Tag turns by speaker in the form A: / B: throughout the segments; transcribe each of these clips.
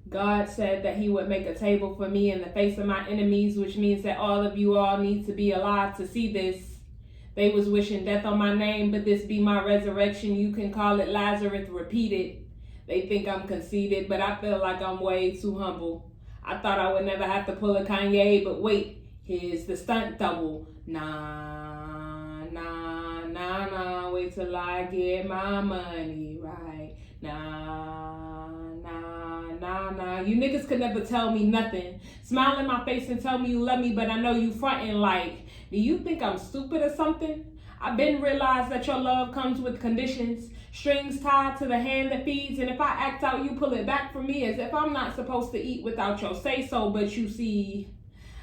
A: God said that he would make a table for me in the face of my enemies, which means that all of you all need to be alive to see this. They was wishing death on my name, but this be my resurrection. You can call it Lazarus repeated. They think I'm conceited, but I feel like I'm way too humble. I thought I would never have to pull a Kanye, but wait, here's the stunt double. Nah, nah, nah, nah, wait till I get my money right. Nah, nah, nah. You niggas could never tell me nothing. Smile in my face and tell me you love me, but I know you frontin' like, do you think I'm stupid or something? I've been realized that your love comes with conditions. Strings tied to the hand that feeds, and if I act out, you pull it back from me as if I'm not supposed to eat without your say-so. But you see,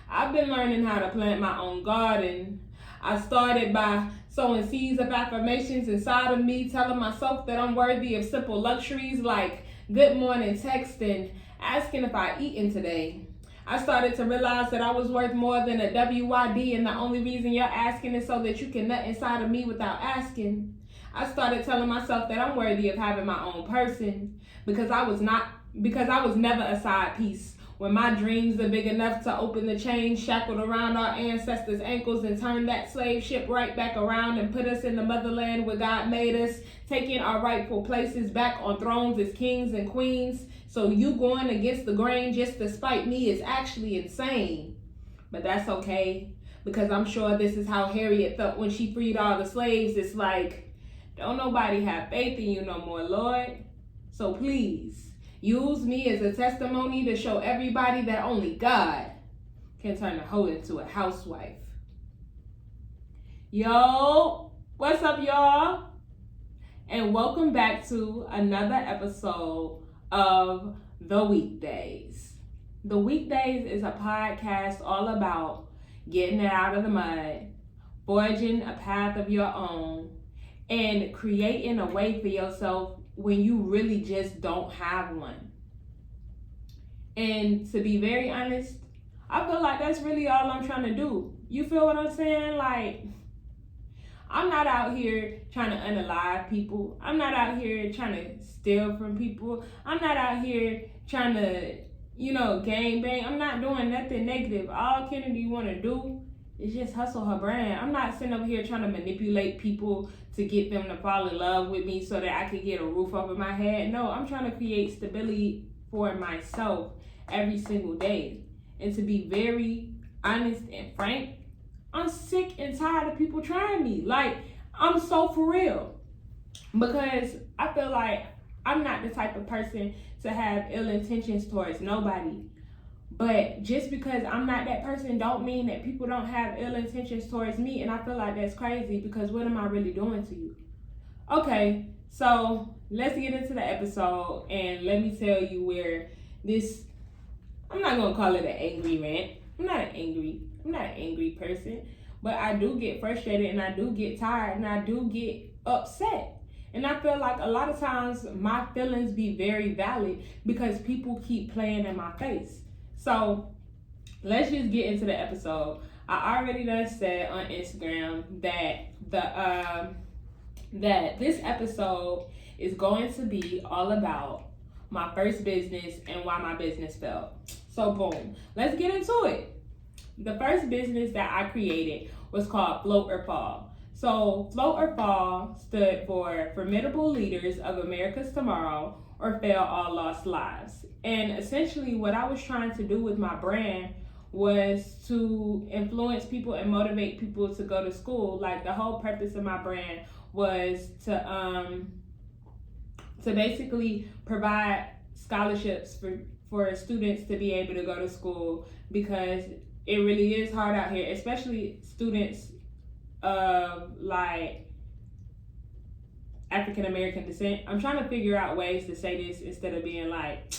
A: I've been learning how to plant my own garden. I started by sowing seeds of affirmations inside of me, telling myself that I'm worthy of simple luxuries like good morning text and asking if I eaten today. I started to realize that I was worth more than a WYD, and the only reason you're asking is so that you can nut inside of me without asking. I started telling myself that I'm worthy of having my own person because I was never a side piece. When my dreams are big enough to open the chain shackled around our ancestors' ankles and turn that slave ship right back around and put us in the motherland where God made us, taking our rightful places back on thrones as kings and queens. So you going against the grain just to spite me is actually insane. But that's okay, because I'm sure this is how Harriet felt when she freed all the slaves. It's like, don't nobody have faith in you no more, Lord. So please, use me as a testimony to show everybody that only God can turn a hoe into a housewife. Yo, what's up, y'all? And welcome back to another episode of The Weak Daze. The Weak Daze is a podcast all about getting it out of the mud, forging a path of your own, and creating a way for yourself when you really just don't have one. And to be very honest, I feel like that's really all I'm trying to do. You feel what I'm saying? Like, I'm not out here trying to unalive people. I'm not out here trying to steal from people. I'm not out here trying to, gang bang. I'm not doing nothing negative. All Kennedy want to do is just hustle her brand. I'm not sitting over here trying to manipulate people to get them to fall in love with me so that I could get a roof over my head. No, I'm trying to create stability for myself every single day. And to be very honest and frank, I'm sick and tired of people trying me. Like, I'm so for real. Because I feel like I'm not the type of person to have ill intentions towards nobody. But just because I'm not that person don't mean that people don't have ill intentions towards me. And I feel like that's crazy, because what am I really doing to you? Okay, so let's get into the episode and let me tell you where this, I'm not going to call it an angry rant. I'm not an angry person, but I do get frustrated and I do get tired and I do get upset. And I feel like a lot of times my feelings be very valid because people keep playing in my face. So let's just get into the episode. I already done said on Instagram that that this episode is going to be all about my first business and why my business failed. So boom, let's get into it. The first business that I created was called Float or Fall. So Float or Fall stood for Formidable Leaders of America's Tomorrow, or Fail All Lost Lives. And essentially what I was trying to do with my brand was to influence people and motivate people to go to school. Like, the whole purpose of my brand was to basically provide scholarships for students to be able to go to school, because it really is hard out here, especially students of like African American descent. I'm trying to figure out ways to say this instead of being like,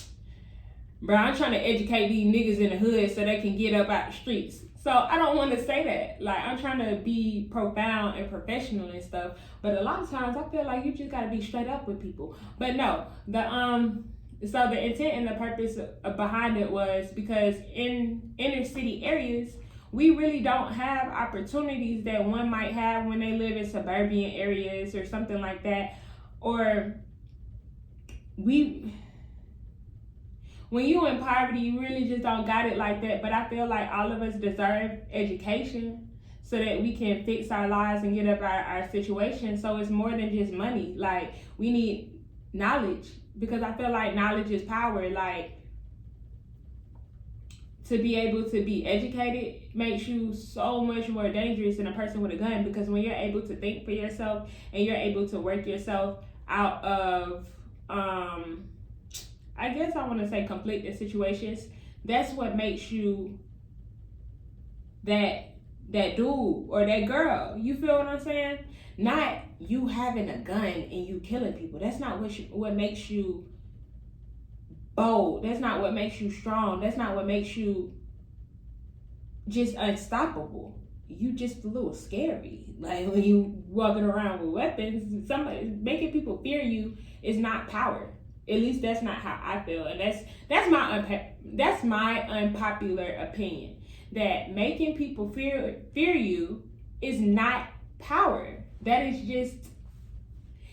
A: bro, I'm trying to educate these niggas in the hood so they can get up out the streets. So I don't want to say that. Like, I'm trying to be profound and professional and stuff, but a lot of times I feel like you just gotta be straight up with people. But no, so the intent and the purpose behind it was because in inner city areas, we really don't have opportunities that one might have when they live in suburban areas or something like that. Or when when you in poverty, you really just don't got it like that. But I feel like all of us deserve education so that we can fix our lives and get up our situation. So it's more than just money. Like, we need knowledge, because I feel like knowledge is power. Like, to be able to be educated makes you so much more dangerous than a person with a gun, because when you're able to think for yourself and you're able to work yourself out of I guess I want to say conflicted situations, that's what makes you that dude or that girl. You feel what I'm saying? Not you having a gun and you killing people. That's not what makes you bold. That's not what makes you strong. That's not what makes you just unstoppable. You just a little scary. Like, when you walking around with weapons, somebody making people fear you is not power. At least that's not how I feel, and that's my unpopular opinion. That making people fear you is not power. That is just,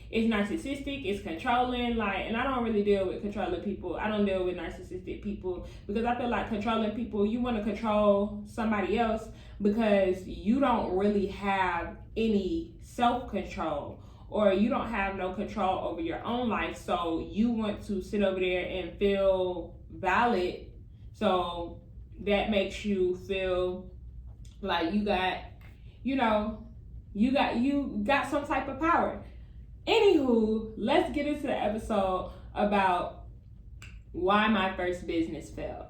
A: it's narcissistic, it's controlling. Like, and I don't really deal with controlling people. I don't deal with narcissistic people, because I feel like controlling people, you want to control somebody else because you don't really have any self-control, or you don't have no control over your own life. So you want to sit over there and feel valid. So that makes you feel like you got some type of power. Anywho, let's get into the episode about why my first business failed.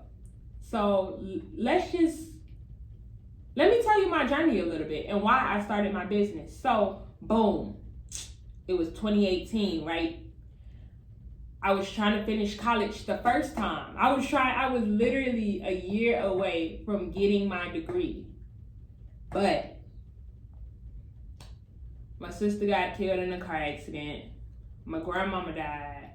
A: So let me tell you my journey a little bit and why I started my business. So boom, it was 2018, right? I was trying to finish college the first time. I was literally a year away from getting my degree. But my sister got killed in a car accident. My grandmama died.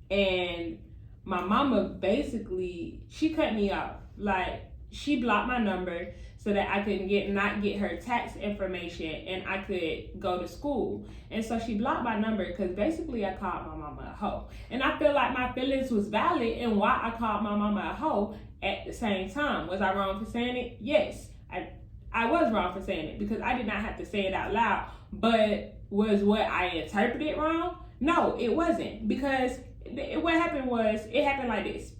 A: And my mama basically, she cut me off. Like, she blocked my number so that I could not get her tax information and I could go to school. And so she blocked my number because basically I called my mama a hoe. And I feel like my feelings was valid in why I called my mama a hoe at the same time. Was I wrong for saying it? Yes, I was wrong for saying it, because I did not have to say it out loud. But was what I interpreted wrong? No, it wasn't. Because what happened was, it happened like this.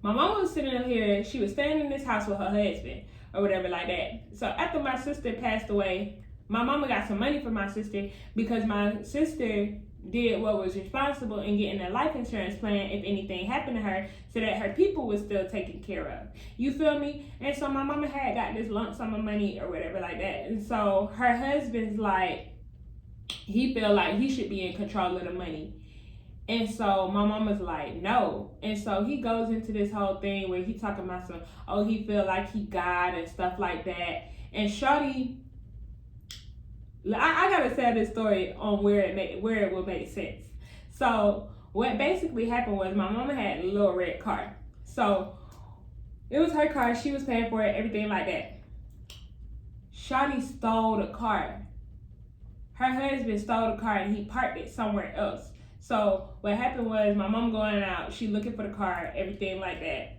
A: My mama was sitting up here, she was staying in this house with her husband or whatever like that. So after my sister passed away, my mama got some money from my sister, because my sister did what was responsible in getting a life insurance plan if anything happened to her, so that her people was still taken care of. You feel me? And so my mama had got this lump sum of money or whatever like that. And so her husband's like, he feel like he should be in control of the money. And so my mama's like, no. And so he goes into this whole thing where he talking about he feel like he God and stuff like that. And shorty, I gotta tell this story on where it will make sense. So what basically happened was, my mama had a little red car. So it was her car, she was paying for it, everything like that. Shorty stole the car. Her husband stole the car and he parked it somewhere else. So what happened was, my mom going out, she looking for the car, everything like that.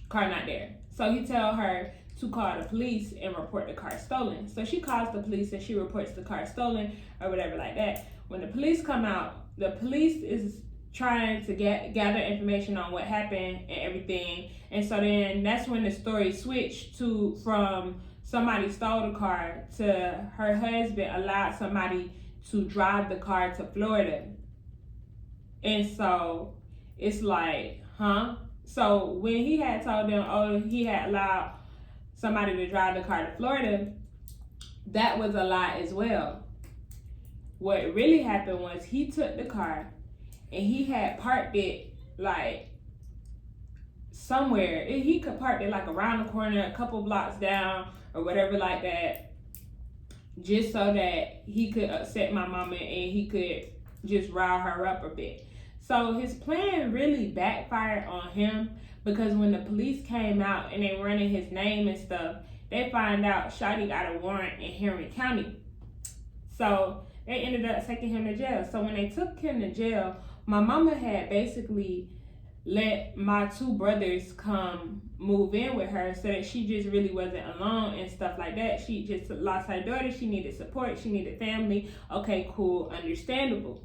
A: Car not there. So he tell her to call the police and report the car stolen. So she calls the police and she reports the car stolen or whatever like that. When the police come out, the police is trying to gather information on what happened and everything. And so then that's when the story switched from somebody stole the car to her husband allowed somebody to drive the car to Florida. And so it's like, huh? So when he had told them, he had allowed somebody to drive the car to Florida, that was a lie as well. What really happened was, he took the car and he had parked it like somewhere. He could park it like around the corner, a couple blocks down or whatever like that, just so that he could upset my mama and he could just rile her up a bit. So his plan really backfired on him, because when the police came out and they running his name and stuff, they find out Shotty got a warrant in Henry County. So they ended up taking him to jail. So when they took him to jail, my mama had basically let my two brothers come move in with her so that she just really wasn't alone and stuff like that. She just lost her daughter. She needed support. She needed family. Okay, cool, understandable.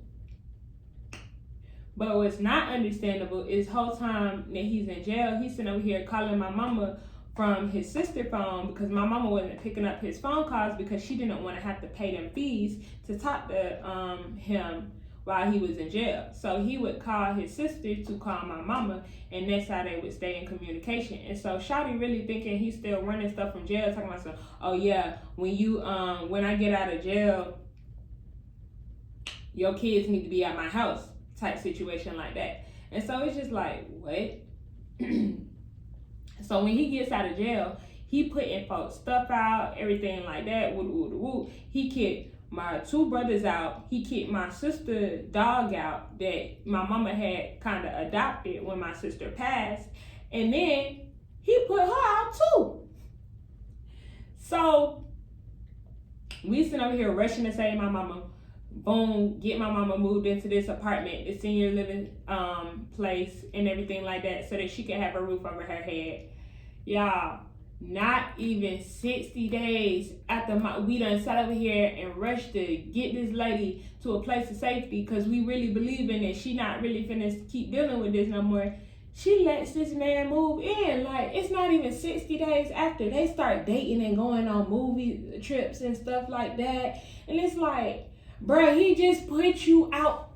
A: But what's not understandable is whole time that he's in jail, he's sitting over here calling my mama from his sister's phone because my mama wasn't picking up his phone calls because she didn't want to have to pay them fees to talk to him while he was in jail. So he would call his sister to call my mama, and that's how they would stay in communication. And so Shawty really thinking he's still running stuff from jail, talking about, oh yeah, when I get out of jail, your kids need to be at my house type situation like that. And so it's just like, what? So when he gets out of jail, he putting folks stuff out, everything like that. He kicked my two brothers out. He kicked my sister dog out that my mama had kind of adopted when my sister passed. And then he put her out too. So we sitting over here rushing to save my mama. Boom, get my mama moved into this apartment, the senior living place and everything like that so that she can have a roof over her head. Y'all, not even 60 days after we done sat over here and rushed to get this lady to a place of safety because we really believe in it. She not really finna keep dealing with this no more. She lets this man move in. Like, it's not even 60 days after they start dating and going on movie trips and stuff like that. And it's like, bruh, he just put you out.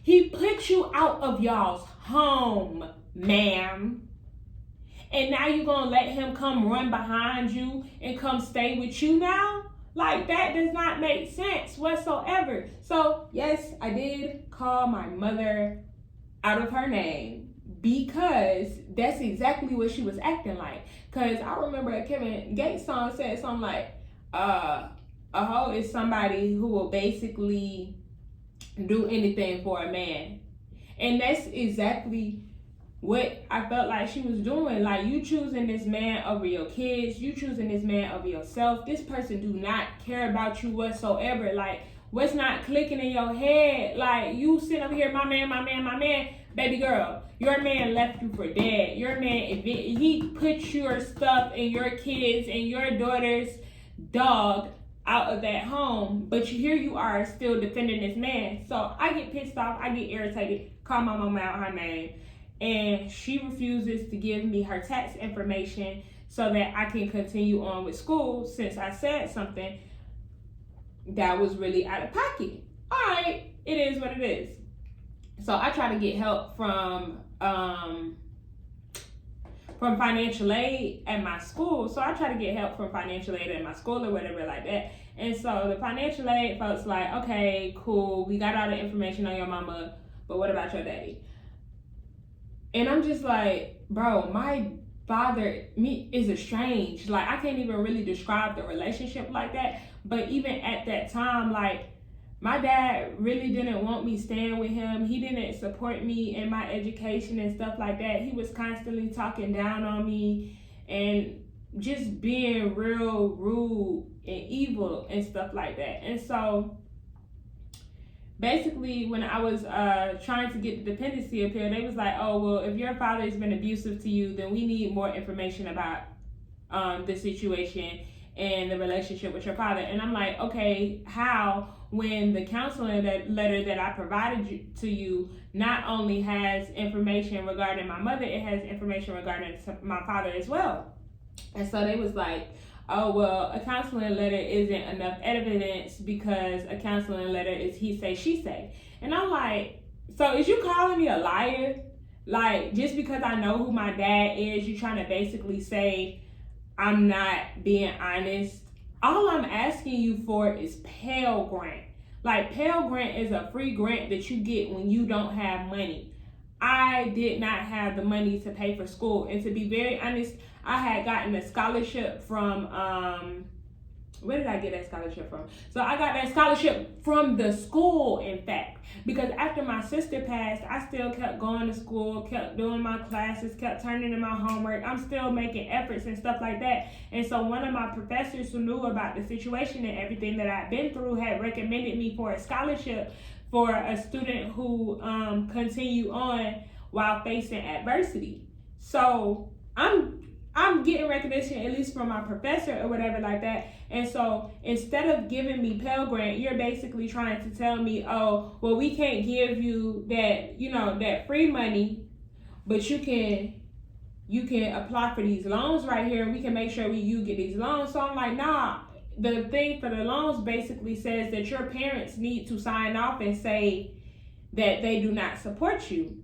A: He put you out of y'all's home, ma'am. And now you're going to let him come run behind you and come stay with you now? Like, that does not make sense whatsoever. So, yes, I did call my mother out of her name because that's exactly what she was acting like. Because I remember a Kevin Gates song said something like, a hoe is somebody who will basically do anything for a man. And that's exactly what I felt like she was doing. Like, you choosing this man over your kids, you choosing this man over yourself. This person do not care about you whatsoever. Like, what's not clicking in your head? Like, you sit up here, my man, baby girl, your man left you for dead. Your man, he put your stuff and your kids and your daughter's dog out of that home, but here you are still defending this man. So I get pissed off, I get irritated, call my mama out her name, and she refuses to give me her tax information so that I can continue on with school since I said something that was really out of pocket. All right, it is what it is. So I try to get help from financial aid at my school. So I try to get help from financial aid at my school or whatever like that. And so the financial aid folks like, okay, cool, we got all the information on your mama, but what about your daddy? And I'm just like, bro, my father is estranged. Like, I can't even really describe the relationship like that. But even at that time, like, my dad really didn't want me staying with him. He didn't support me in my education and stuff like that. He was constantly talking down on me and just being real rude and evil and stuff like that. And so basically, when I was trying to get the dependency appeal, they was like, oh, well, if your father has been abusive to you, then we need more information about the situation and the relationship with your father. And I'm like, okay, how? When the counseling letter that I provided to you not only has information regarding my mother, it has information regarding my father as well. And so they was like, oh, well, a counseling letter isn't enough evidence because a counseling letter is he say, she say. And I'm like, so is you calling me a liar? Like, just because I know who my dad is, you trying to basically say I'm not being honest? All I'm asking you for is Pell Grant. Like, Pell Grant is a free grant that you get when you don't have money. I did not have the money to pay for school. And to be very honest, I had gotten a scholarship from, where did I get that scholarship from? So I got that scholarship from the school, in fact. Because after my sister passed, I still kept going to school, kept doing my classes, kept turning in my homework. I'm still making efforts and stuff like that. And so one of my professors who knew about the situation and everything that I'd been through had recommended me for a scholarship for a student who continue on while facing adversity. So I'm getting recognition, at least from my professor or whatever like that. And so instead of giving me Pell Grant, you're basically trying to tell me, oh, well, we can't give you that, that free money, but you can apply for these loans right here. We can make sure you get these loans. So I'm like, nah, the thing for the loans basically says that your parents need to sign off and say that they do not support you.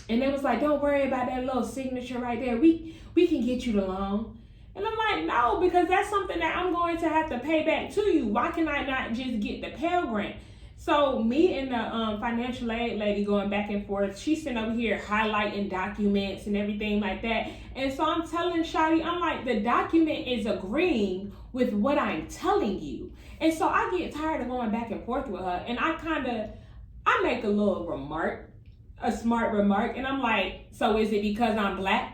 A: And it was like, don't worry about that little signature right there. We can get you the loan. And I'm like, no, because that's something that I'm going to have to pay back to you. Why can I not just get the Pell Grant? So me and the financial aid lady going back and forth, she's sitting over here highlighting documents and everything like that. And so I'm telling Shawty, I'm like, the document is agreeing with what I'm telling you. And so I get tired of going back and forth with her. And I make a little remark, a smart remark. And I'm like, so is it because I'm black?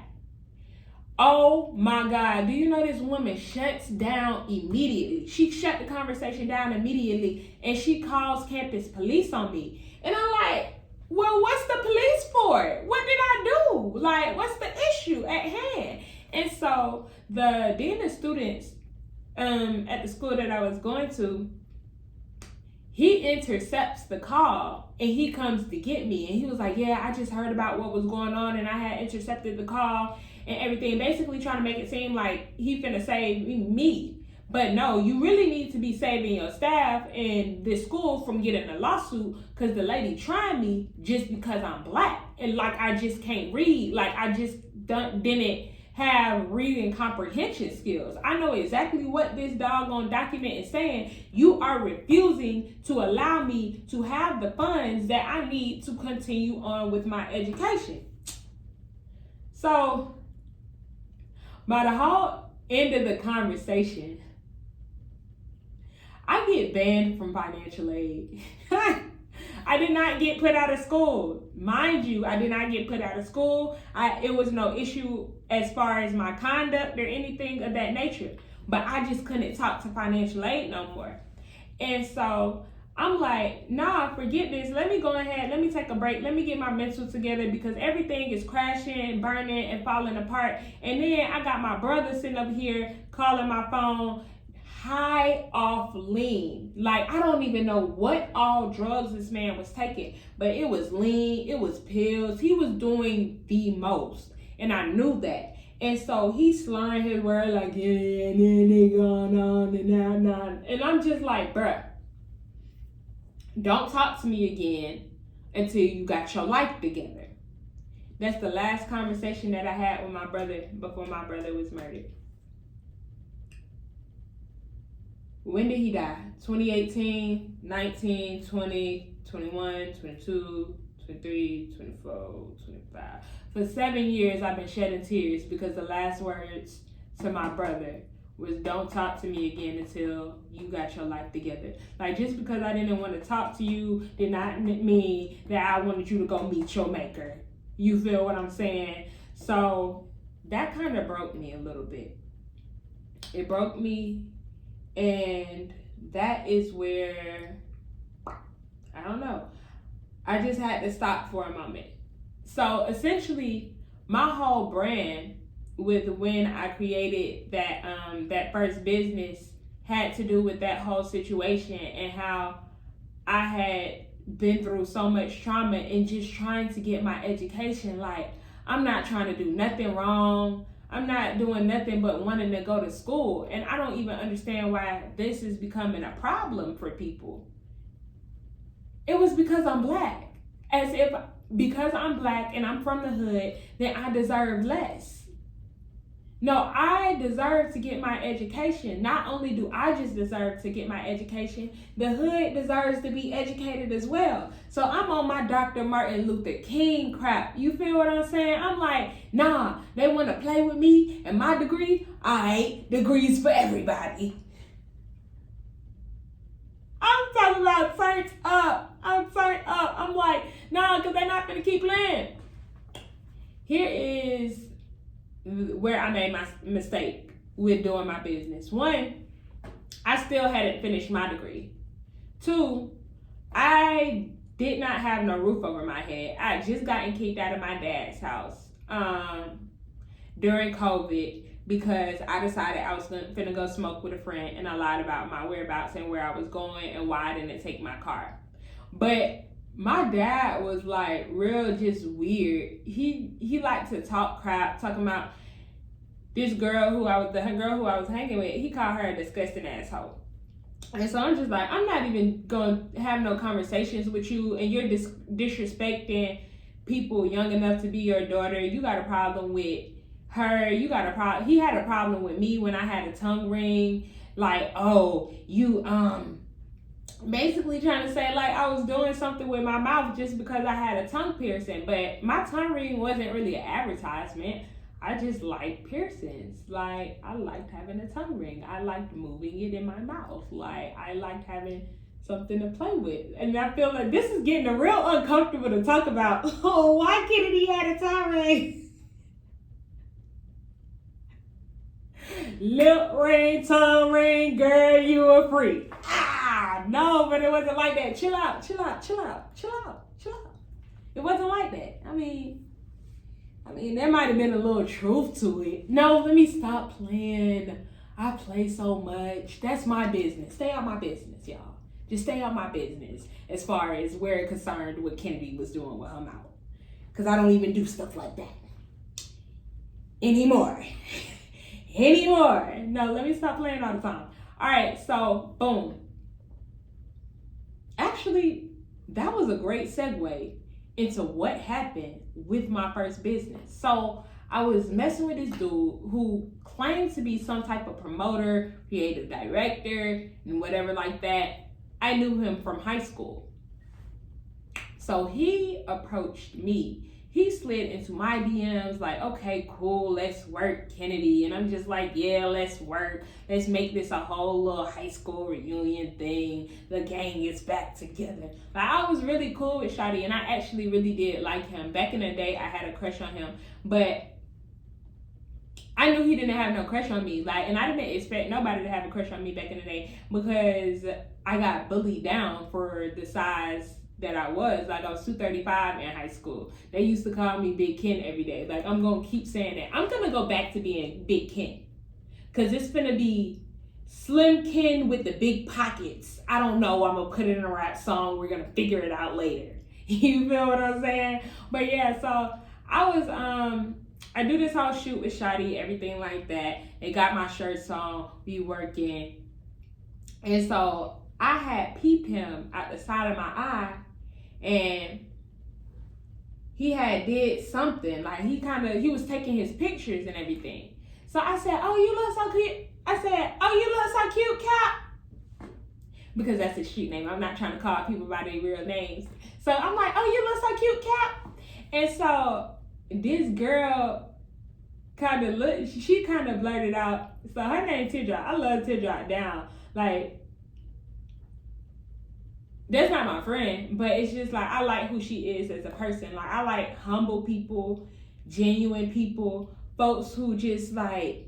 A: Oh my God, do you know this woman shuts down immediately? She shut the conversation down immediately and she calls campus police on me. And I'm like, well, what's the police for? What did I do? Like, what's the issue at hand? And so the dean of students at the school that I was going to, he intercepts the call and he comes to get me. And he was like, yeah, I just heard about what was going on and I had intercepted the call and everything, basically trying to make it seem like he finna save me. But no, you really need to be saving your staff and this school from getting a lawsuit because the lady tried me just because I'm black. And like, I just can't read. Like, I just didn't have reading comprehension skills. I know exactly what this doggone document is saying. You are refusing to allow me to have the funds that I need to continue on with my education. So, by the whole end of the conversation, I get banned from financial aid. I did not get put out of school. Mind you, I did not get put out of school. It was no issue as far as my conduct or anything of that nature. But I just couldn't talk to financial aid no more. And so I'm like, nah, forget this. Let me go ahead. Let me take a break. Let me get my mental together because everything is crashing, burning, and falling apart. And then I got my brother sitting up here calling my phone high off lean. Like, I don't even know what all drugs this man was taking, but it was lean, it was pills. He was doing the most, and I knew that. And so he's slurring his word like, yeah, and then they going on and on. And I'm just like, bruh, don't talk to me again until you got your life together. That's the last conversation that I had with my brother before my brother was murdered. When did he die? 2018, 19, 20, 21, 22, 23, 24, 25. For 7 years, I've been shedding tears because the last words to my brother was, don't talk to me again until you got your life together. Like, just because I didn't want to talk to you did not mean that I wanted you to go meet your maker. You feel what I'm saying? So that kind of broke me a little bit. It broke me, and that is where, I don't know, I just had to stop for a moment. So essentially, my whole brand with when I created that first business had to do with that whole situation and how I had been through so much trauma and just trying to get my education. Like, I'm not trying to do nothing wrong. I'm not doing nothing but wanting to go to school. And I don't even understand why this is becoming a problem for people. It was because I'm black. As if because I'm black and I'm from the hood, then I deserve less. No, I deserve to get my education. Not only do I just deserve to get my education, the hood deserves to be educated as well. So I'm on my Dr. Martin Luther King crap. You feel what I'm saying? I'm like, nah, they want to play with me and my degree. Alright, degrees for everybody. I'm talking about turns up. I'm talking keep playing. Here is where I made my mistake with doing my business. One, I still hadn't finished my degree. Two, I did not have no roof over my head. I had just gotten kicked out of my dad's house during COVID because I decided I was finna go smoke with a friend, and I lied about my whereabouts and where I was going and why I didn't take my car. But my dad was like real just weird. He liked to talk crap, talking about this girl who I was hanging with. He called her a disgusting asshole. And so I'm just like, I'm not even going to have no conversations with you, and you're disrespecting people young enough to be your daughter. You got a problem with her. He had a problem with me when I had a tongue ring. Like, oh, you, basically trying to say like I was doing something with my mouth just because I had a tongue piercing. But my tongue ring wasn't really an advertisement. I just liked piercings. Like, I liked having a tongue ring. I liked moving it in my mouth. Like, I liked having something to play with. And I feel like this is getting real uncomfortable to talk about. Oh, why Kennedy had a tongue ring? Lip ring, tongue ring, girl, you a freak. No, but it wasn't like that. Chill out. It wasn't like that. I mean, there might have been a little truth to it. No, let me stop playing. I play so much. That's my business. Stay out my business, y'all. Just stay out my business as far as we're concerned what Kennedy was doing with her mouth. Because I don't even do stuff like that anymore. No, let me stop playing all the time. All right, so boom. Actually, that was a great segue into what happened with my first business. So I was messing with this dude who claimed to be some type of promoter, creative director, and whatever like that. I knew him from high school. So he approached me. He slid into my DMs like, okay, cool, let's work, Kennedy. And I'm just like, yeah, let's work. Let's make this a whole little high school reunion thing. The gang is back together. Like, I was really cool with Shawty, and I actually really did like him. Back in the day, I had a crush on him, but I knew he didn't have no crush on me. Like, and I didn't expect nobody to have a crush on me back in the day because I got bullied down for the size that I was. Like, I was 235 in high school. They used to call me Big Ken every day. Like, I'm gonna keep saying that. I'm gonna go back to being Big Ken, because it's gonna be Slim Ken with the big pockets. I don't know. I'm gonna put it in a rap song. We're gonna figure it out later. You feel what I'm saying? But yeah, so I do this whole shoot with Shawty, everything like that. They got my shirts on, we working. And so I had peeped him out the side of my eye, and he had did something. Like, he was taking his pictures and everything. So I said, oh, you look so cute. I said, oh, you look so cute, Cap. Because that's his street name. I'm not trying to call people by their real names. So I'm like, oh, you look so cute, Cap. And so this girl she kind of blurted out. So her name Teardrop. I love Teardrop down. Like, that's not my friend, but it's just like, I like who she is as a person. Like, I like humble people, genuine people, folks who just like,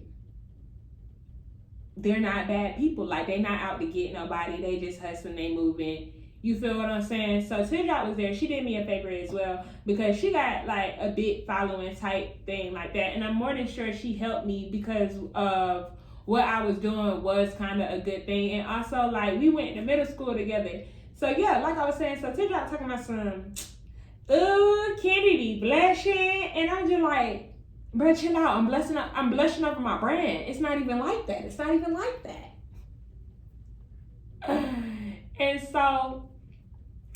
A: they're not bad people. Like, they not out to get nobody. They just hustling, they moving. You feel what I'm saying? So Teardrop was there. She did me a favor as well, because she got like a big following type thing like that. And I'm more than sure she helped me because of what I was doing was kind of a good thing. And also, like, we went to middle school together. So yeah, like I was saying, so Teardrop talking about some, Kennedy blushing, and I'm just like, bro, chill out. I'm blushing over my brand. It's not even like that. And so,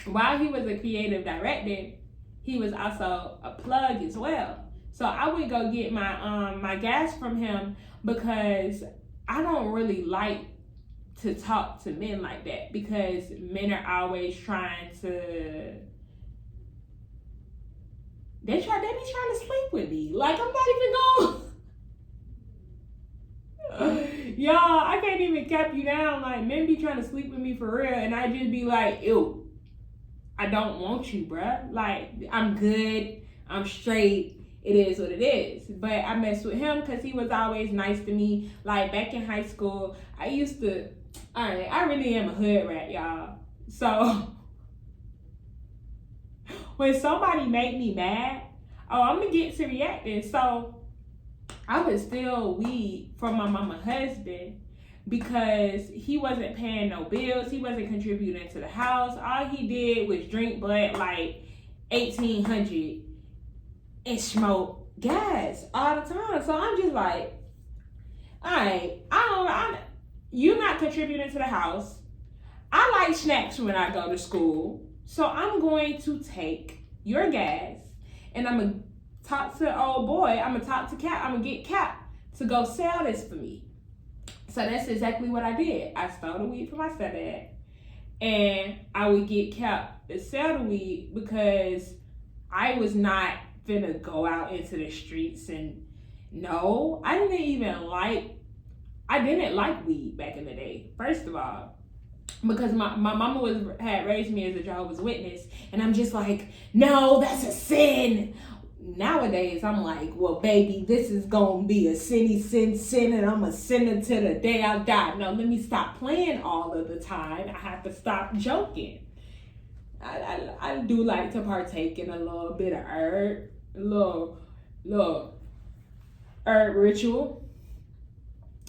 A: while he was a creative director, he was also a plug as well. So I would go get my my gas from him, because I don't really like to talk to men like that, because men are always trying to, they be trying to sleep with me. Like, I'm not even going. Y'all, I can't even cap you down. Like, men be trying to sleep with me for real, and I just be like, ew. I don't want you, bruh. Like, I'm good. I'm straight. It is what it is. But I messed with him because he was always nice to me. Like, back in high school, I really am a hood rat, y'all. So, when somebody made me mad, I'm going to get to reacting. So, I would steal weed from my mama husband because he wasn't paying no bills. He wasn't contributing to the house. All he did was drink Bud like 1800 and smoke gas all the time. So I'm just like, all right, you're not contributing to the house. I like snacks when I go to school. So I'm going to take your gas and I'm going to talk to old boy. I'm going to talk to Cap. I'm going to get Cap to go sell this for me. So that's exactly what I did. I stole the weed from my stepdad and I would get Cap to sell the weed because I was not finna go out into the streets. And no, I didn't like weed back in the day, first of all, because my mama had raised me as a Jehovah's Witness, and I'm just like, no, that's a sin. Nowadays, I'm like, well, baby, this is gonna be a sin, and I'm a sinner to the day I die. No, let me stop playing all of the time. I have to stop joking. I do like to partake in a little bit of herb, a little herb ritual.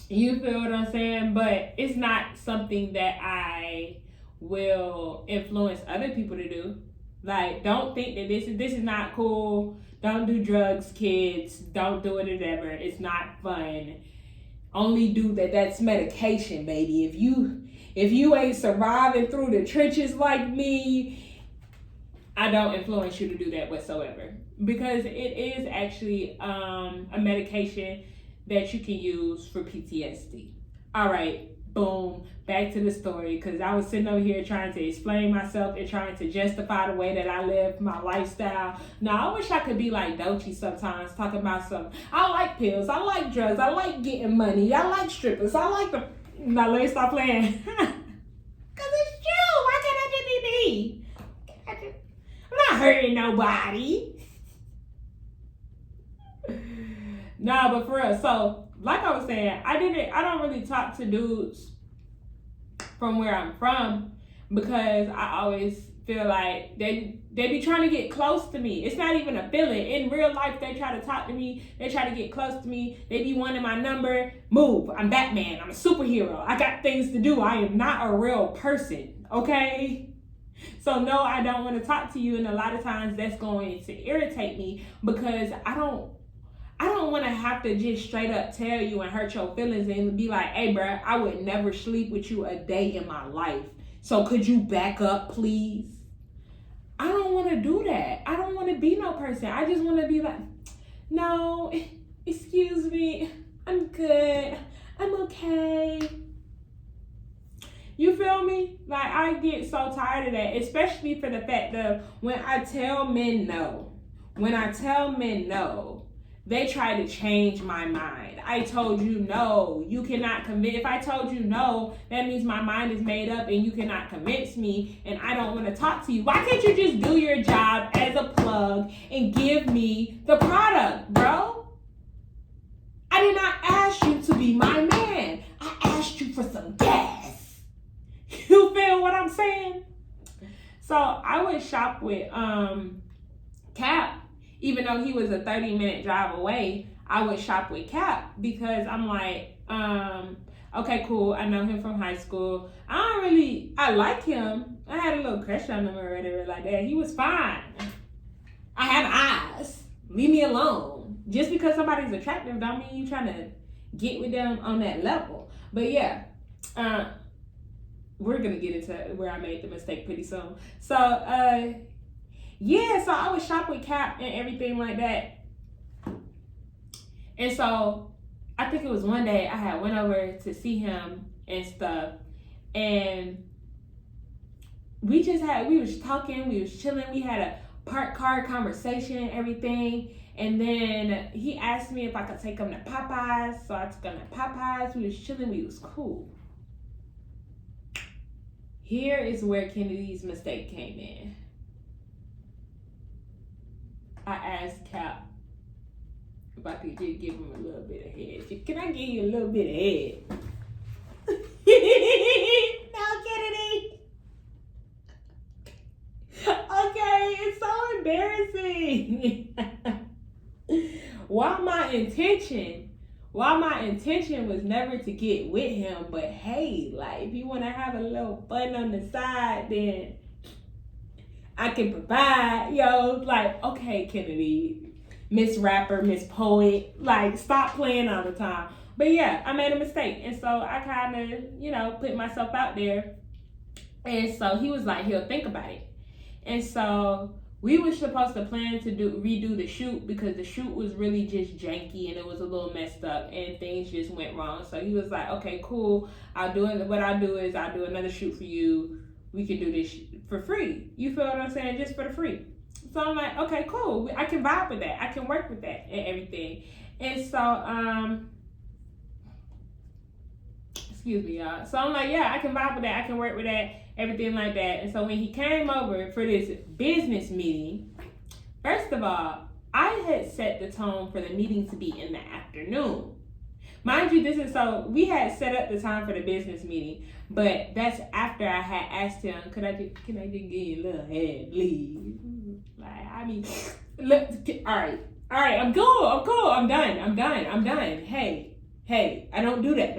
A: You feel what I'm saying? But it's not something that I will influence other people to do. Like, don't think that this is not cool. Don't do drugs, kids. Don't do it ever. It's not fun. Only do that. That's medication, baby. If you ain't surviving through the trenches like me, I don't influence you to do that whatsoever. Because it is actually a medication that you can use for PTSD. All right, boom, back to the story, because I was sitting over here trying to explain myself and trying to justify the way that I live my lifestyle. Now, I wish I could be like Doechii sometimes, talking about something. I like pills, I like drugs, I like getting money, I like strippers, I like the... Now, let me stop playing. Because it's true, why can't I just be me? I'm not hurting nobody. Nah, but for real, so like I was saying, I don't really talk to dudes from where I'm from because I always feel like they be trying to get close to me. It's not even a feeling. In real life, they try to talk to me. They try to get close to me. They be wanting my number. Move. I'm Batman. I'm a superhero. I got things to do. I am not a real person. Okay? So no, I don't want to talk to you. And a lot of times that's going to irritate me because I don't want to have to just straight up tell you and hurt your feelings and be like, hey, bro, I would never sleep with you a day in my life. So could you back up, please? I don't want to do that. I don't want to be no person. I just want to be like, no, excuse me. I'm good. I'm okay. You feel me? Like, I get so tired of that, especially for the fact that when I tell men no, they try to change my mind. I told you no. You cannot convince. If I told you no, that means my mind is made up and you cannot convince me and I don't want to talk to you. Why can't you just do your job as a plug and give me the product, bro? I did not ask you to be my man. I asked you for some gas. You feel what I'm saying? So I would shop with Cap. Even though he was a 30-minute drive away, I would shop with Cap because I'm like, okay, cool. I know him from high school. I like him. I had a little crush on him or whatever like that. He was fine. I have eyes. Leave me alone. Just because somebody's attractive don't mean you trying to get with them on that level. But yeah, we're going to get into where I made the mistake pretty soon. So, yeah, so I would shop with Cap and everything like that. And so I think it was one day I had went over to see him and stuff. And we was talking, we was chilling. We had a parked car conversation and everything. And then he asked me if I could take him to Popeyes. So I took him to Popeyes. We was chilling, we was cool. Here is where Kennedy's mistake came in. I asked Cap if I could just give him a little bit of head. Can I give you a little bit of head? No, Kennedy. Okay, it's so embarrassing. While my intention was never to get with him, but hey, like if you want to have a little fun on the side, then I can provide. Yo, like, okay, Kennedy, Miss Rapper, Miss Poet, like stop playing all the time. But yeah, I made a mistake, and so I kind of, put myself out there. And so he was like, he'll think about it. And so we were supposed to plan to redo the shoot because the shoot was really just janky and it was a little messed up and things just went wrong. So he was like, okay, cool. What I'll do is I'll do another shoot for you. We can do this for free. You feel what I'm saying? Just for the free. So I'm like, okay, cool. I can vibe with that. I can work with that and everything. And so, excuse me, y'all. So I'm like, yeah, I can vibe with that. I can work with that. Everything like that. And so when he came over for this business meeting, first of all, I had set the tone for the meeting to be in the afternoon. Mind you, we had set up the time for the business meeting, but that's after I had asked him, can I just give you a little head, please? Look, all right, I'm cool, I'm done. Hey, I don't do that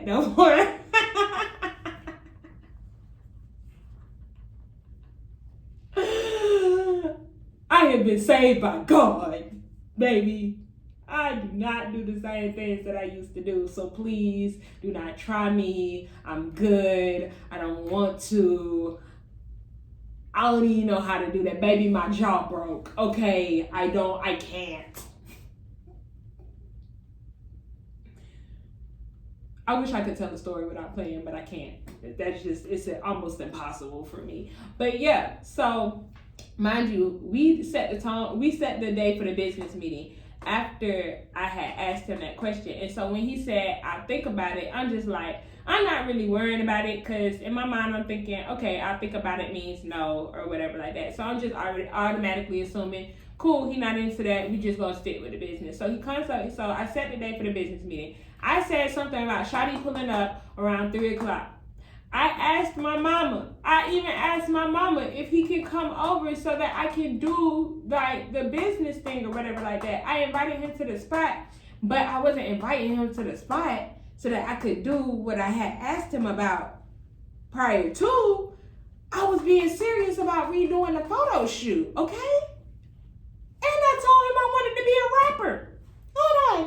A: no more. I have been saved by God, baby. I do not do the same things that I used to do. So please do not try me. I'm good. I don't want to. I don't even know how to do that. Baby, my jaw broke. Okay, I can't. I wish I could tell the story without playing, but I can't. It's almost impossible for me. But yeah, so mind you, we set the day for the business meeting after I had asked him that question. And so when he said, I'll think about it, I'm just like, I'm not really worrying about it because in my mind I'm thinking, okay, I'll think about it means no or whatever like that. So I'm just already automatically assuming, cool, he not into that, we just gonna stick with the business. So he comes up, so I set the day for the business meeting. I said something about Shawty pulling up around 3 o'clock. I even asked my mama if he can come over so that I can do like the business thing or whatever like that. I invited him to the spot, but I wasn't inviting him to the spot so that I could do what I had asked him about prior to. I was being serious about redoing the photo shoot, okay? And I told him I wanted to be a rapper. Hold on.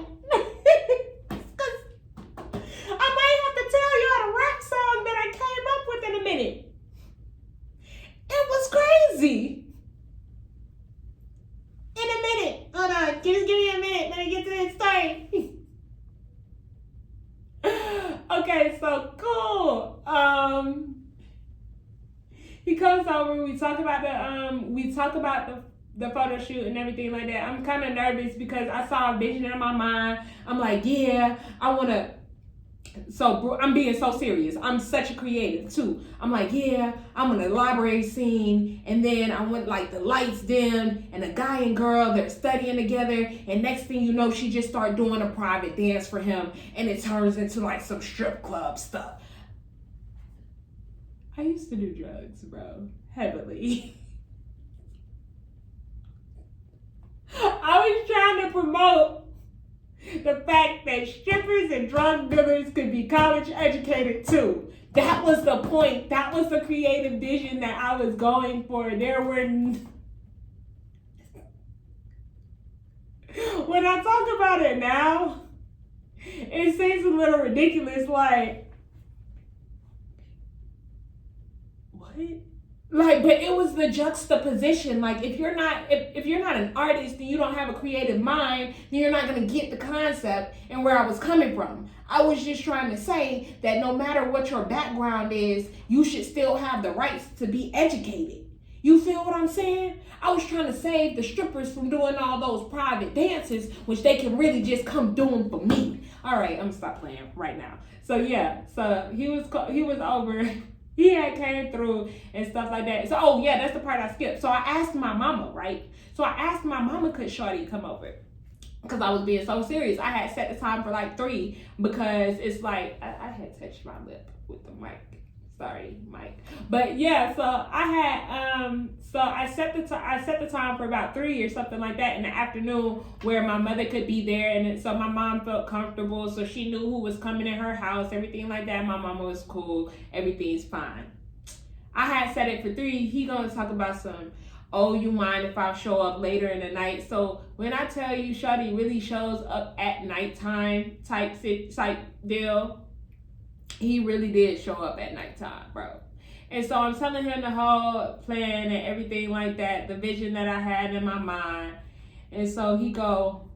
A: I might have to tell y'all the rap song that I came up with in a minute. It was crazy. In a minute. Hold on. Just give me a minute. Let me get to this story. Okay, so cool. He comes over. We talk about the photo shoot and everything like that. I'm kind of nervous because I saw a vision in my mind. I'm like, yeah, I want to. So I'm being so serious. I'm such a creative too. I'm like, yeah, I'm in a library scene, and then I went like the lights dim, and a guy and girl, they're studying together, and next thing you know, she just started doing a private dance for him, and it turns into like some strip club stuff. I used to do drugs, bro, heavily. I was trying to promote the fact that strippers and drug dealers could be college educated too. That was the point. That was the creative vision that I was going for. When I talk about it now, it seems a little ridiculous. Like, what? Like, but it was the juxtaposition. Like, if you're not an artist and you don't have a creative mind, then you're not gonna get the concept and where I was coming from. I was just trying to say that no matter what your background is, you should still have the rights to be educated. You feel what I'm saying? I was trying to save the strippers from doing all those private dances, which they can really just come doing for me. All right, I'm gonna stop playing right now. So yeah, so he was over. He had came through and stuff like that. So, oh yeah, that's the part I skipped. So I asked my mama, right? So I asked my mama, could Shorty come over? Because I was being so serious. I had set the time for like 3 because it's like I had touched my lip with the mic. Sorry, Mike. But yeah, so I had so I set the time for about 3 or something like that in the afternoon where my mother could be there, and so my mom felt comfortable, so she knew who was coming in her house, everything like that. My mama was cool, everything's fine. I had set it for 3. He gonna talk about some, oh, you mind if I show up later in the night? So when I tell you Shawty really shows up at nighttime type deal, he really did show up at nighttime, bro. And so I'm telling him the whole plan and everything like that, the vision that I had in my mind. And so he go,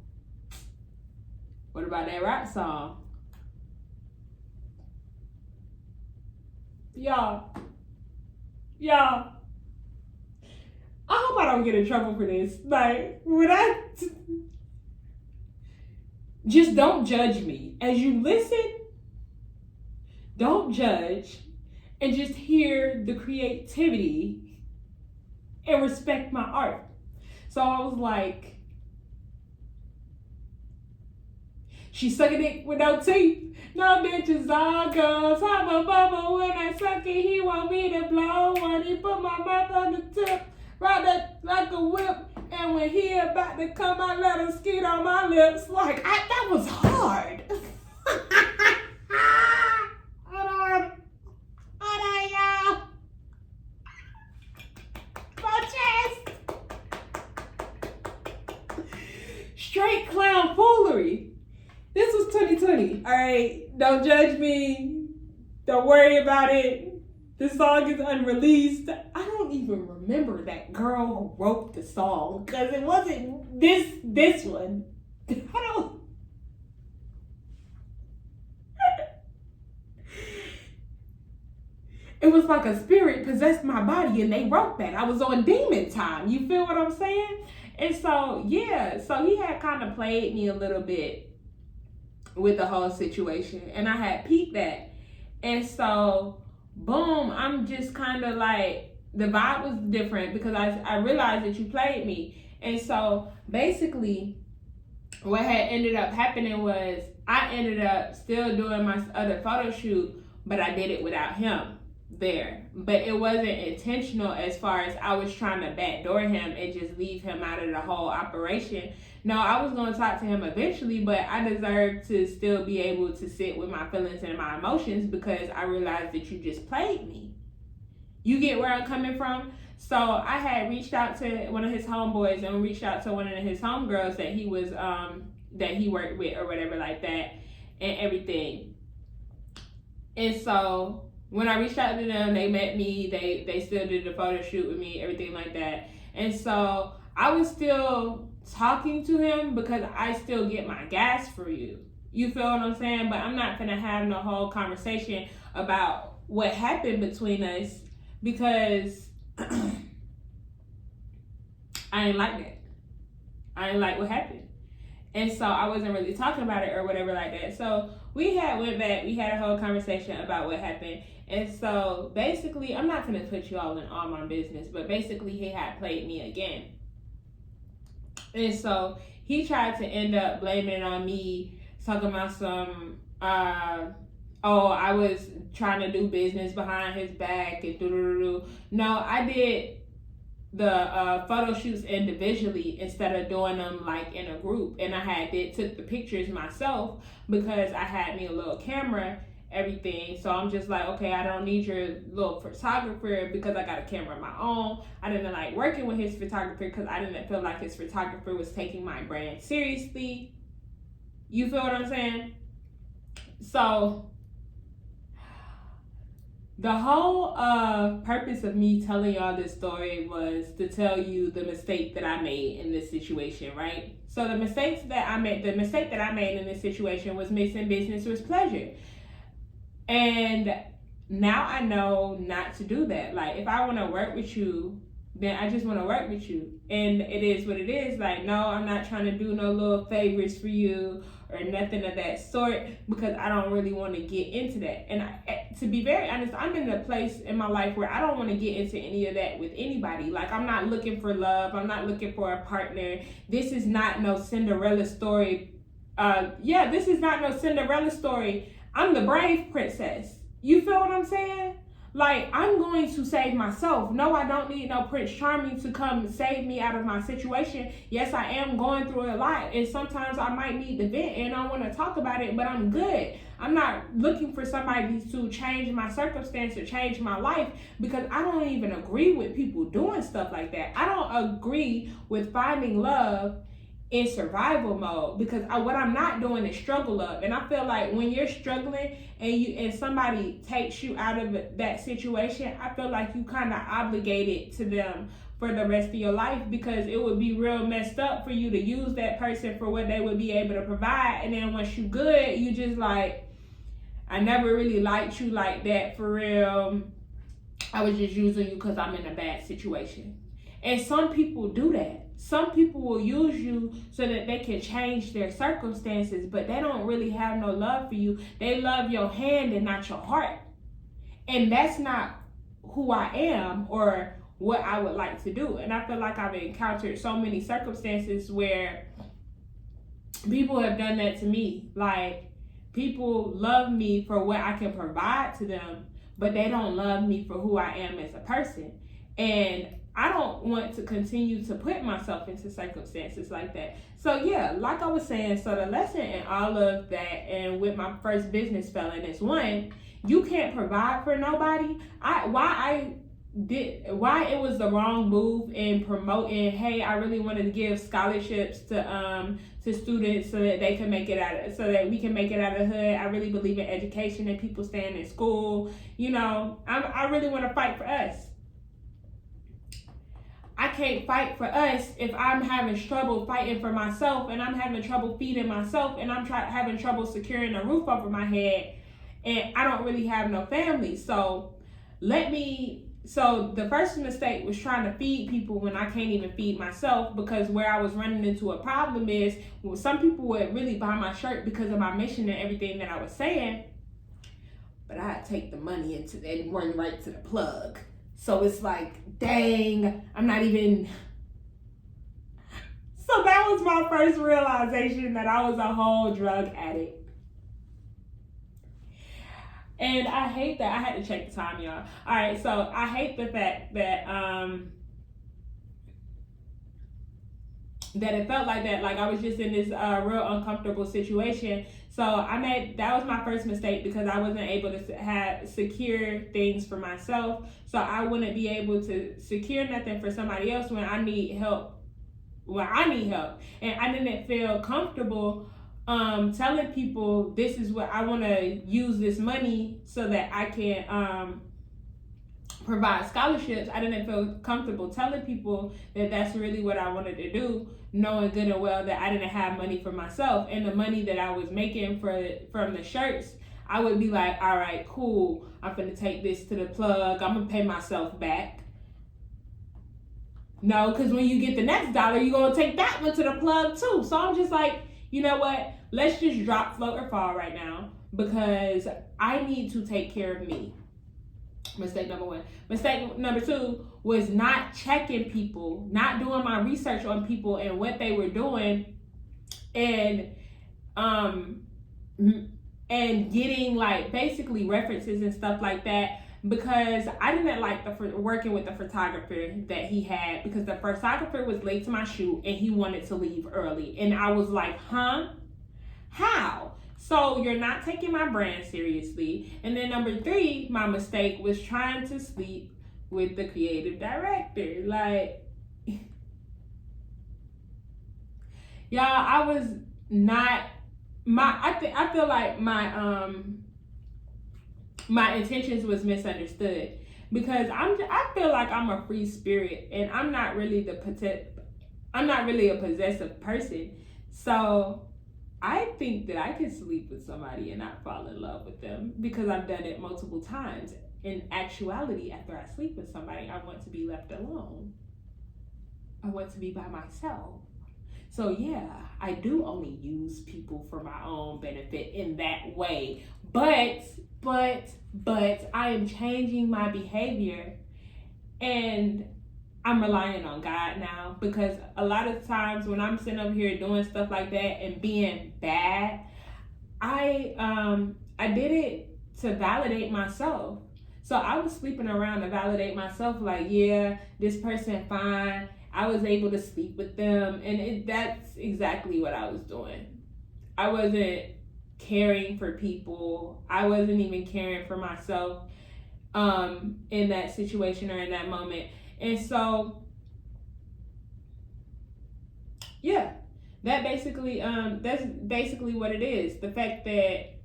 A: what about that rap song? Y'all, I hope I don't get in trouble for this. Like, just don't judge me. As you listen, don't judge, and just hear the creativity and respect my art. So I was like, she sucking it with no teeth. No bitches all girls. Have a bubble when I suck it. He want me to blow when he put my mouth on the tip. Ride that like a whip. And when he about to come, I let him skeet on my lips. Like, that was hard. Straight clown foolery. This was 2020. All right, don't judge me. Don't worry about it. The song is unreleased. I don't even remember that girl who wrote the song because it wasn't this one. I don't. It was like a spirit possessed my body and they wrote that. I was on demon time. You feel what I'm saying? And so, yeah, so he had kind of played me a little bit with the whole situation. And I had peeped that. And so, boom, I'm just kind of like, the vibe was different because I realized that you played me. And so, basically, what had ended up happening was I ended up still doing my other photo shoot, but I did it without him there. But it wasn't intentional as far as I was trying to backdoor him and just leave him out of the whole operation. No, I was going to talk to him eventually, but I deserve to still be able to sit with my feelings and my emotions because I realized that you just played me. You get where I'm coming from? So I had reached out to one of his homeboys and reached out to one of his homegirls that he was that he worked with or whatever like that and everything. And so when I reached out to them, they met me, they still did the photo shoot with me, everything like that. And so I was still talking to him because I still get my gas for you. You feel what I'm saying? But I'm not gonna have no whole conversation about what happened between us because I ain't like that. I ain't like what happened. And so I wasn't really talking about it or whatever like that. So we went back, we had a whole conversation about what happened. And so basically, I'm not gonna put you all in all my business, but basically he had played me again. And so he tried to end up blaming it on me, talking about some, I was trying to do business behind his back and do. No, I did the photo shoots individually instead of doing them like in a group. And I took the pictures myself because I had me a little camera, everything. So I'm just like, okay, I don't need your little photographer because I got a camera of my own. I didn't like working with his photographer because I didn't feel like his photographer was taking my brand seriously. You feel what I'm saying? So the whole purpose of me telling y'all this story was to tell you the mistake that I made in this situation, right? So the mistake that I made in this situation was mixing business with pleasure. And now I know not to do that. Like, if I want to work with you, then I just want to work with you. And it is what it is. Like, no, I'm not trying to do no little favors for you or nothing of that sort, because I don't really want to get into that. And to be very honest, I'm in a place in my life where I don't want to get into any of that with anybody. Like, I'm not looking for love. I'm not looking for a partner. This is not no Cinderella story. This is not no Cinderella story. I'm the brave princess. You feel what I'm saying? Like, I'm going to save myself. No, I don't need no Prince Charming to come save me out of my situation. Yes, I am going through a lot, and sometimes I might need to vent and I want to talk about it, but I'm good. I'm not looking for somebody to change my circumstance or change my life, because I don't even agree with people doing stuff like that. I don't agree with finding love in survival mode, because what I'm not doing is struggle up. And I feel like when you're struggling and somebody takes you out of that situation, I feel like you kind of obligated to them for the rest of your life, because it would be real messed up for you to use that person for what they would be able to provide, and then once you good, you just like, I never really liked you like that for real. I was just using you because I'm in a bad situation. And some people do that. Some people will use you so that they can change their circumstances, but they don't really have no love for you. They love your hand and not your heart. And that's not who I am or what I would like to do. And I feel like I've encountered so many circumstances where people have done that to me. Like, people love me for what I can provide to them, but they don't love me for who I am as a person. And I don't want to continue to put myself into circumstances like that. So yeah, like I was saying, so the lesson in all of that, and with my first business failing, is one, you can't provide for nobody. Why it was the wrong move in promoting, hey, I really wanted to give scholarships to students so that they can make it out, so that we can make it out of the hood. I really believe in education and people staying in school. You know, I really want to fight for us. I can't fight for us if I'm having trouble fighting for myself, and I'm having trouble feeding myself, and I'm having trouble securing a roof over my head, and I don't really have no family. So the first mistake was trying to feed people when I can't even feed myself, because where I was running into a problem is, some people would really buy my shirt because of my mission and everything that I was saying, but I'd take the money and run right to the plug. So it's like, dang, I'm not even. So that was my first realization that I was a whole drug addict. And I hate that. I had to check the time, y'all. All right, so I hate the fact that that it felt like that. Like, I was just in this real uncomfortable situation. So that was my first mistake, because I wasn't able to secure things for myself. So I wouldn't be able to secure nothing for somebody else when I need help. And I didn't feel comfortable telling people, this is what I want to use this money so that I can provide scholarships. I didn't feel comfortable telling people that that's really what I wanted to do, knowing good and well that I didn't have money for myself. And the money that I was making from the shirts, I would be like, all right, cool, I'm gonna take this to the plug, I'm gonna pay myself back. No, because when you get the next dollar, you're gonna take that one to the plug too. So I'm just like, you know what, let's just drop, float, or fall right now, because I need to take care of me. Mistake number one. Mistake number two was not checking people, not doing my research on people and what they were doing, and getting like basically references and stuff like that, because I didn't like working with the photographer that he had, because the photographer was late to my shoot and he wanted to leave early, and I was like, huh? How? So you're not taking my brand seriously. And then number three, my mistake was trying to sleep with the creative director. Like, y'all, I was not I feel like my intentions was misunderstood, because I feel like I'm a free spirit, and I'm not really a possessive person. So I think that I can sleep with somebody and not fall in love with them, because I've done it multiple times. In actuality, after I sleep with somebody, I want to be left alone. I want to be by myself. So yeah, I do only use people for my own benefit in that way. But I am changing my behavior, and I'm relying on God now, because a lot of times when I'm sitting over here doing stuff like that and being bad, I did it to validate myself. So I was sleeping around to validate myself, like, yeah, this person fine. I was able to sleep with them, and that's exactly what I was doing. I wasn't caring for people. I wasn't even caring for myself in that situation or in that moment. And so yeah, that's basically what it is. The fact that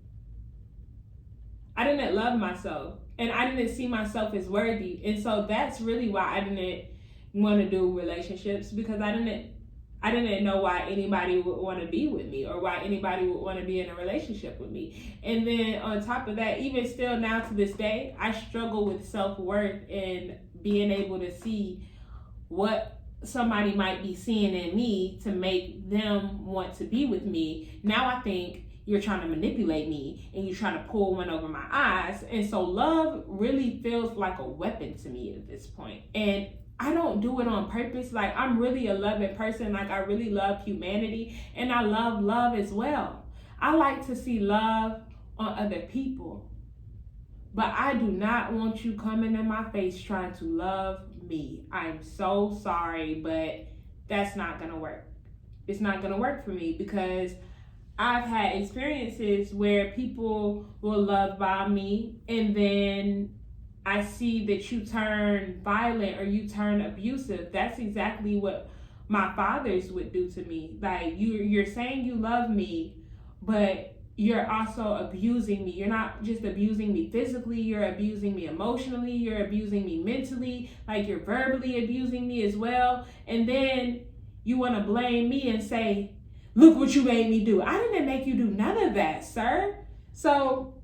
A: I didn't love myself and I didn't see myself as worthy. And so that's really why I didn't want to do relationships, because I didn't know why anybody would want to be with me or why anybody would want to be in a relationship with me. And then on top of that, even still now to this day, I struggle with self-worth and being able to see what somebody might be seeing in me to make them want to be with me. Now I think you're trying to manipulate me and you're trying to pull one over my eyes. And so love really feels like a weapon to me at this point. And I don't do it on purpose. Like, I'm really a loving person. Like, I really love humanity and I love love as well. I like to see love on other people. But I do not want you coming in my face trying to love me. I'm so sorry, but that's not going to work. It's not going to work for me, because I've had experiences where people will love bomb me, and then I see that you turn violent or you turn abusive. That's exactly what my fathers would do to me. Like, you're saying you love me, but you're also abusing me. You're not just abusing me physically, you're abusing me emotionally, you're abusing me mentally, like you're verbally abusing me as well. And then you want to blame me and say, look what you made me do. I didn't make you do none of that, sir. So,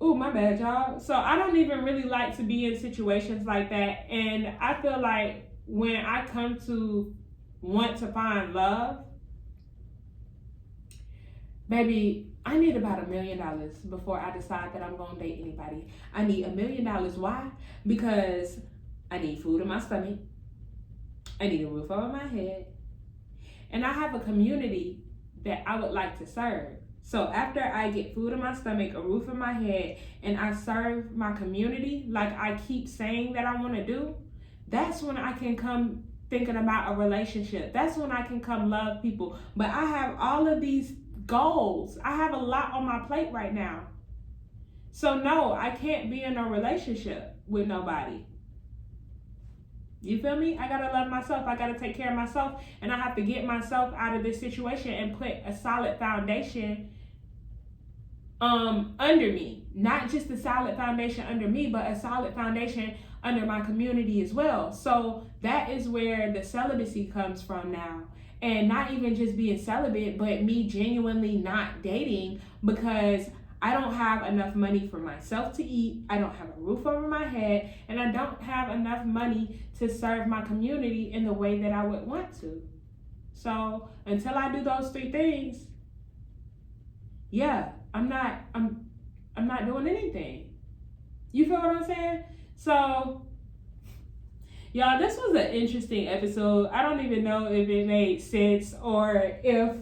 A: oh, my bad, y'all. So I don't even really like to be in situations like that. And I feel like when I come to want to find love, baby, I need about $1 million before I decide that I'm going to date anybody. I need $1 million. Why? Because I need food in my stomach. I need a roof over my head. And I have a community that I would like to serve. So after I get food in my stomach, a roof in my head, and I serve my community like I keep saying that I want to do, that's when I can come thinking about a relationship. That's when I can come love people. But I have all of these goals. I have a lot on my plate right now. So no, I can't be in a relationship with nobody. You feel me? I gotta love myself. I gotta take care of myself. And I have to get myself out of this situation and put a solid foundation under me. Not just a solid foundation under me, but a solid foundation under my community as well. So that is where the celibacy comes from now. And not even just being celibate, but me genuinely not dating, because I don't have enough money for myself to eat, I don't have a roof over my head, and I don't have enough money to serve my community in the way that I would want to. So until I do those 3 things, yeah, I'm not doing anything. You feel what I'm saying? So y'all, this was an interesting episode. I don't even know if it made sense or if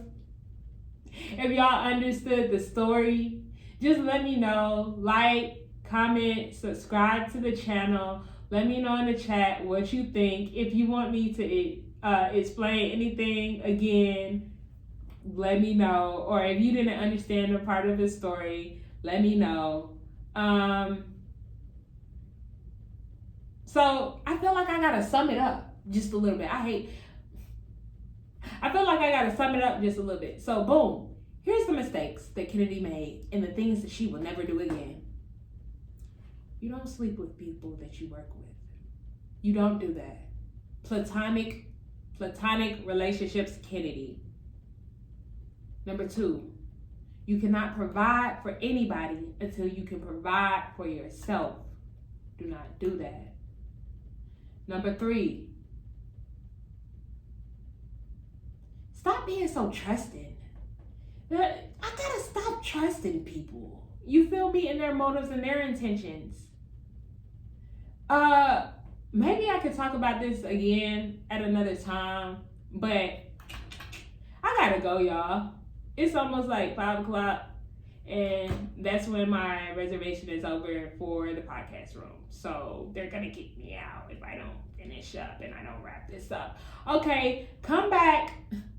A: y'all understood the story. Just let me know. Like, comment, subscribe to the channel. Let me know in the chat what you think. If you want me to explain anything again, let me know. Or if you didn't understand a part of the story, let me know. So I feel like I gotta sum it up just a little bit. I feel like I gotta sum it up just a little bit. So boom. Here's the mistakes that Kennedy made and the things that she will never do again. You don't sleep with people that you work with. You don't do that. Platonic relationships, Kennedy. Number 2, you cannot provide for anybody until you can provide for yourself. Do not do that. Number 3, stop being so trusting. I gotta stop trusting people. You feel me? In their motives and their intentions. Maybe I could talk about this again at another time, but I gotta go, y'all. It's almost like 5 o'clock, and that's when my reservation is over for the podcast room. So they're gonna kick me out if I don't finish up and I don't wrap this up. Okay, come back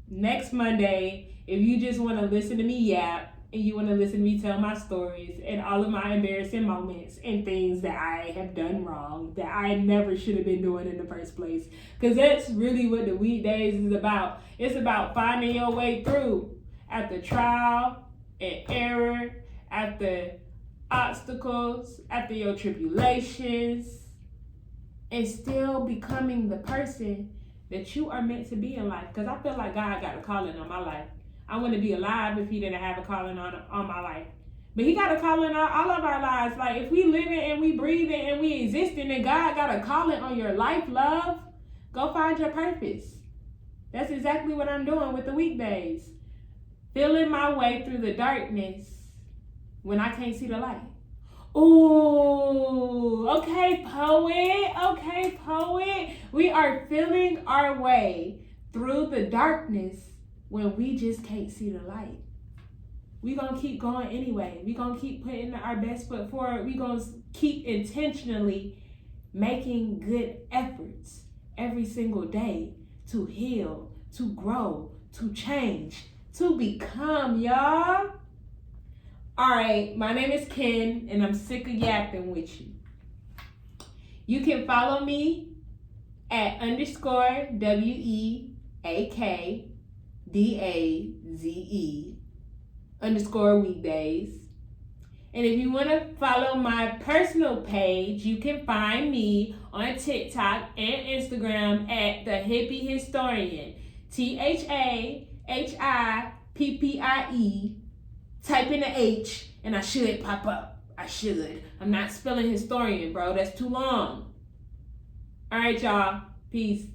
A: next Monday if you just want to listen to me yap and you want to listen to me tell my stories and all of my embarrassing moments and things that I have done wrong that I never should have been doing in the first place. Because that's really what the Weak Daze is about. It's about finding your way through after trial and error, after obstacles, after your tribulations, and still becoming the person that you are meant to be in life. Because I feel like God got a calling on my life. I wouldn't be alive if he didn't have a calling on my life. But he got a calling on all of our lives. Like, if we living and we breathing and we existing and God got a calling on your life, love, go find your purpose. That's exactly what I'm doing with the Weak Daze. Feeling my way through the darkness when I can't see the light. Ooh, okay, poet. Okay, poet. We are feeling our way through the darkness when we just can't see the light. We gonna keep going anyway. We gonna keep putting our best foot forward. We gonna keep intentionally making good efforts every single day to heal, to grow, to change, to become, y'all. All right, my name is Ken, and I'm sick of yapping with you. You can follow me at _WeakDaze _Weekdays. And if you want to follow my personal page, you can find me on TikTok and Instagram at the Hippie Historian. THAHIPPIE. Type in the H and I should pop up. I should. I'm not spelling historian, bro. That's too long. All right, y'all. Peace.